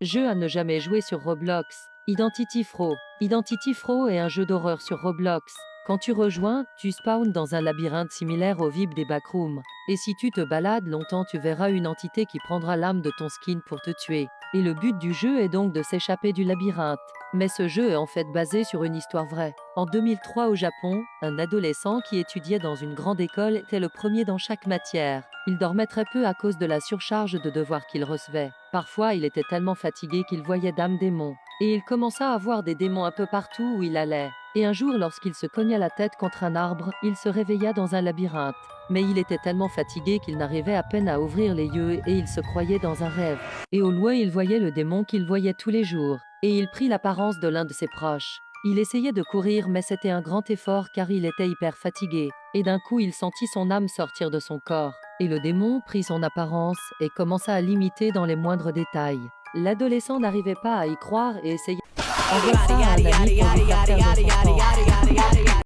Jeu à ne jamais jouer sur Roblox. Identity Fraud. Identity Fraud est un jeu d'horreur sur Roblox. Quand tu rejoins, tu spawns dans un labyrinthe similaire au VIP des backrooms. Et si tu te balades longtemps, tu verras une entité qui prendra l'âme de ton skin pour te tuer. Et le but du jeu est donc de s'échapper du labyrinthe. Mais ce jeu est en fait basé sur une histoire vraie. En 2003 au Japon, un adolescent qui étudiait dans une grande école était le premier dans chaque matière. Il dormait très peu à cause de la surcharge de devoirs qu'il recevait. Parfois, il était tellement fatigué qu'il voyait d'âmes démons. Et il commença à voir des démons un peu partout où il allait. Et un jour, lorsqu'il se cogna la tête contre un arbre, il se réveilla dans un labyrinthe. Mais il était tellement fatigué qu'il n'arrivait à peine à ouvrir les yeux et il se croyait dans un rêve. Et au loin, il voyait le démon qu'il voyait tous les jours. Et il prit l'apparence de l'un de ses proches. Il essayait de courir, mais c'était un grand effort car il était hyper fatigué. Et d'un coup, il sentit son âme sortir de son corps. Et le démon prit son apparence et commença à l'imiter dans les moindres détails. L'adolescent n'arrivait pas à y croire et essayait d'envoyer ça à un ami pour lui faire perdre